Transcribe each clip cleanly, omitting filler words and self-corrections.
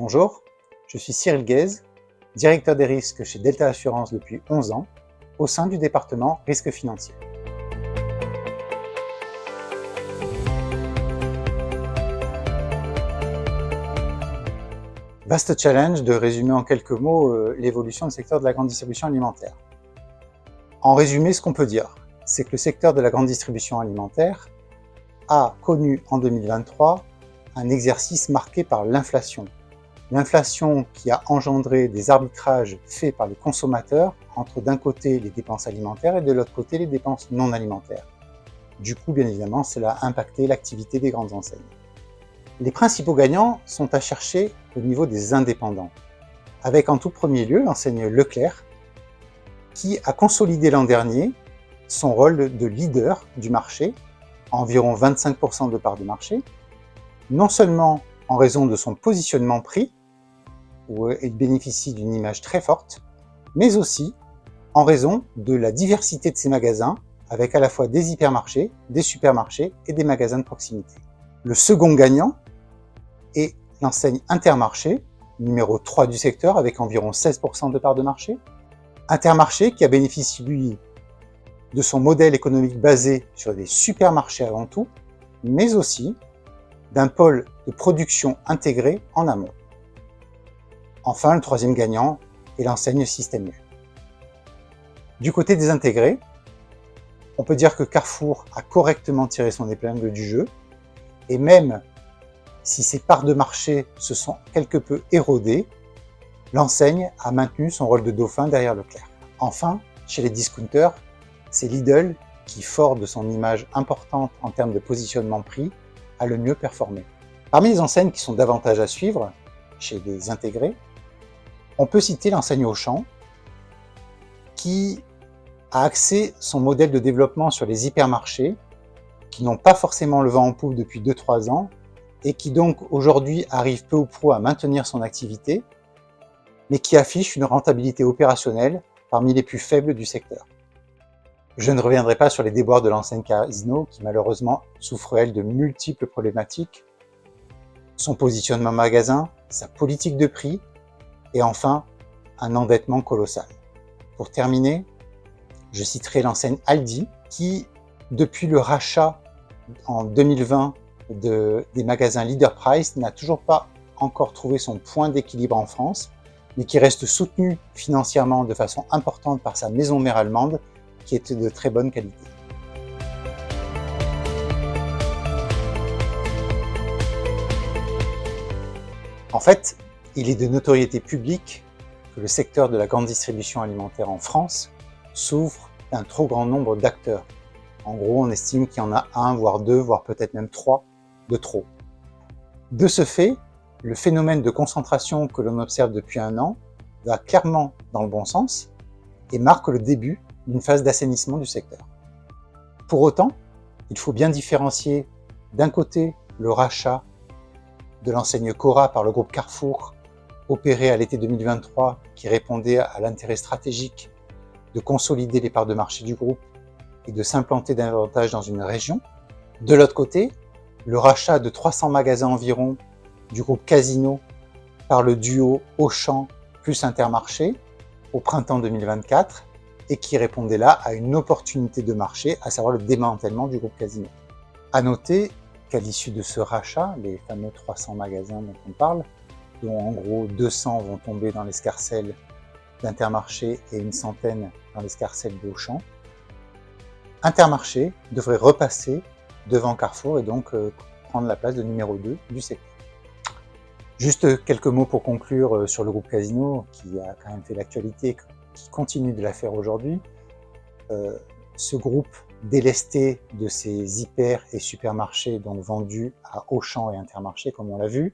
Bonjour, je suis Cyril Guèze, directeur des risques chez Delta Assurance depuis 11 ans, au sein du département risques financiers. Vaste challenge de résumer en quelques mots l'évolution du secteur de la grande distribution alimentaire. En résumé, ce qu'on peut dire, c'est que le secteur de la grande distribution alimentaire a connu en 2023 un exercice marqué par l'inflation. L'inflation qui a engendré des arbitrages faits par les consommateurs entre d'un côté les dépenses alimentaires et de l'autre côté les dépenses non alimentaires. Du coup, bien évidemment, cela a impacté l'activité des grandes enseignes. Les principaux gagnants sont à chercher au niveau des indépendants, avec en tout premier lieu l'enseigne Leclerc, qui a consolidé l'an dernier son rôle de leader du marché, à environ 25% de part de marché, non seulement en raison de son positionnement prix, où il bénéficie d'une image très forte, mais aussi en raison de la diversité de ses magasins, avec à la fois des hypermarchés, des supermarchés et des magasins de proximité. Le second gagnant est l'enseigne Intermarché, numéro 3 du secteur, avec environ 16% de part de marché. Intermarché qui a bénéficié, lui, de son modèle économique basé sur des supermarchés avant tout, mais aussi d'un pôle de production intégré en amont. Enfin, le troisième gagnant est l'enseigne Système U. Du côté des intégrés, on peut dire que Carrefour a correctement tiré son épingle du jeu, et même si ses parts de marché se sont quelque peu érodées, l'enseigne a maintenu son rôle de dauphin derrière Leclerc. Enfin, chez les discounters, c'est Lidl qui, fort de son image importante en termes de positionnement prix, a le mieux performé. Parmi les enseignes qui sont davantage à suivre, chez les intégrés, on peut citer l'enseigne Auchan, qui a axé son modèle de développement sur les hypermarchés, qui n'ont pas forcément le vent en poupe depuis 2-3 ans, et qui donc aujourd'hui arrive peu ou prou à maintenir son activité, mais qui affiche une rentabilité opérationnelle parmi les plus faibles du secteur. Je ne reviendrai pas sur les déboires de l'enseigne Casino, qui malheureusement souffre elle de multiples problématiques, son positionnement magasin, sa politique de prix, et enfin un endettement colossal. Pour terminer, je citerai l'enseigne Aldi, qui, depuis le rachat en 2020 des magasins Leader Price, n'a toujours pas encore trouvé son point d'équilibre en France, mais qui reste soutenu financièrement de façon importante par sa maison mère allemande, qui est de très bonne qualité. En fait, il est de notoriété publique que le secteur de la grande distribution alimentaire en France souffre d'un trop grand nombre d'acteurs. En gros, on estime qu'il y en a 1, voire 2, voire peut-être même 3 de trop. De ce fait, le phénomène de concentration que l'on observe depuis 1 an va clairement dans le bon sens et marque le début d'une phase d'assainissement du secteur. Pour autant, il faut bien différencier d'un côté le rachat de l'enseigne Cora par le groupe Carrefour, opéré à l'été 2023, qui répondait à l'intérêt stratégique de consolider les parts de marché du groupe et de s'implanter davantage dans une région. De l'autre côté, le rachat de 300 magasins environ du groupe Casino par le duo Auchan plus Intermarché au printemps 2024, et qui répondait là à une opportunité de marché, à savoir le démantèlement du groupe Casino. À noter qu'à l'issue de ce rachat, les fameux 300 magasins dont on parle, dont en gros 200 vont tomber dans l'escarcelle d'Intermarché et une centaine dans l'escarcelle d'Auchan, Intermarché devrait repasser devant Carrefour et donc prendre la place de numéro 2 du secteur. Juste quelques mots pour conclure sur le groupe Casino, qui a quand même fait l'actualité, qui continue de la faire aujourd'hui. Ce groupe délesté de ses hyper et supermarchés, donc vendus à Auchan et Intermarché, comme on l'a vu,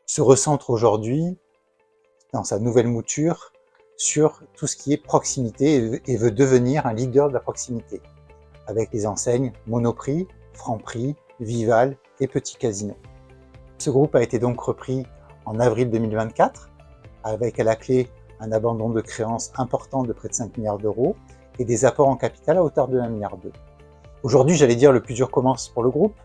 se recentre aujourd'hui, dans sa nouvelle mouture, sur tout ce qui est proximité et veut devenir un leader de la proximité, avec les enseignes Monoprix, Franprix, Vival et Petit Casino. Ce groupe a été donc repris en avril 2024, avec à la clé un abandon de créances important de près de 5 milliards d'euros et des apports en capital à hauteur de 1,2 milliard. Aujourd'hui, j'allais dire, le plus dur commence pour le groupe,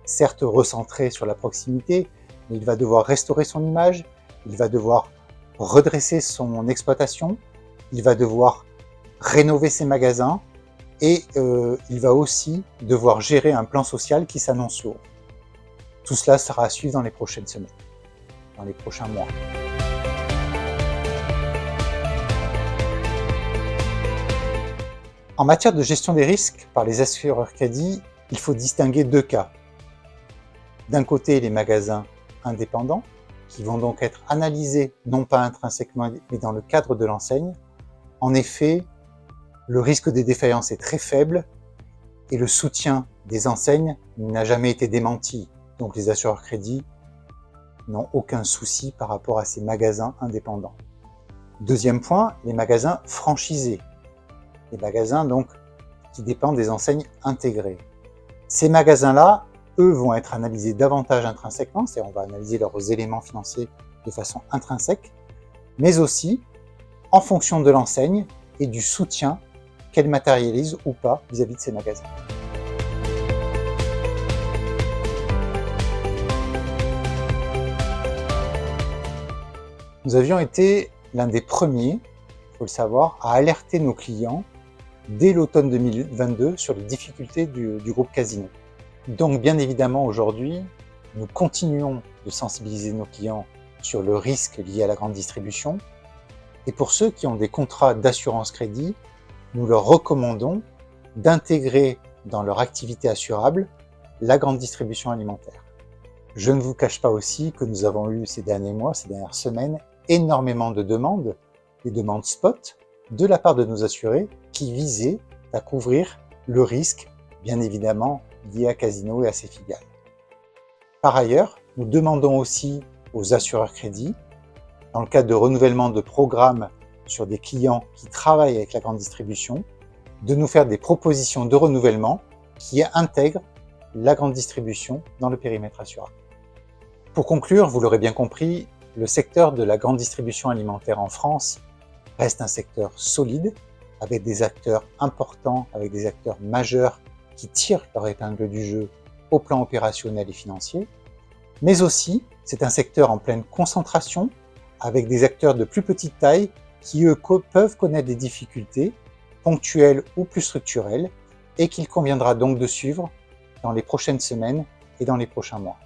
certes recentré sur la proximité, mais il va devoir restaurer son image, il va devoir redresser son exploitation, il va devoir rénover ses magasins et il va aussi devoir gérer un plan social qui s'annonce lourd. Tout cela sera à suivre dans les prochaines semaines, dans les prochains mois. En matière de gestion des risques par les assureurs crédits, il faut distinguer deux cas. D'un côté, les magasins indépendants, qui vont donc être analysés non pas intrinsèquement, mais dans le cadre de l'enseigne. En effet, le risque des défaillances est très faible et le soutien des enseignes n'a jamais été démenti. Donc les assureurs crédits n'ont aucun souci par rapport à ces magasins indépendants. Deuxième point, les magasins franchisés. Les magasins donc qui dépendent des enseignes intégrées. Ces magasins-là, eux, vont être analysés davantage intrinsèquement, c'est-à-dire on va analyser leurs éléments financiers de façon intrinsèque, mais aussi en fonction de l'enseigne et du soutien qu'elle matérialise ou pas vis-à-vis de ces magasins. Nous avions été l'un des premiers, il faut le savoir, à alerter nos clients dès l'automne 2022 sur les difficultés du groupe Casino. Donc bien évidemment aujourd'hui, nous continuons de sensibiliser nos clients sur le risque lié à la grande distribution. Et pour ceux qui ont des contrats d'assurance crédit, nous leur recommandons d'intégrer dans leur activité assurable la grande distribution alimentaire. Je ne vous cache pas aussi que nous avons eu ces derniers mois, ces dernières semaines, énormément de demandes, des demandes spot, de la part de nos assurés qui visaient à couvrir le risque, bien évidemment, lié à Casino et à ses filiales. Par ailleurs, nous demandons aussi aux assureurs crédits, dans le cadre de renouvellement de programmes sur des clients qui travaillent avec la grande distribution, de nous faire des propositions de renouvellement qui intègrent la grande distribution dans le périmètre assurable. Pour conclure, vous l'aurez bien compris, le secteur de la grande distribution alimentaire en France reste un secteur solide, avec des acteurs importants, avec des acteurs majeurs qui tirent leur épingle du jeu au plan opérationnel et financier. Mais aussi, c'est un secteur en pleine concentration, avec des acteurs de plus petite taille qui, eux, peuvent connaître des difficultés ponctuelles ou plus structurelles et qu'il conviendra donc de suivre dans les prochaines semaines et dans les prochains mois.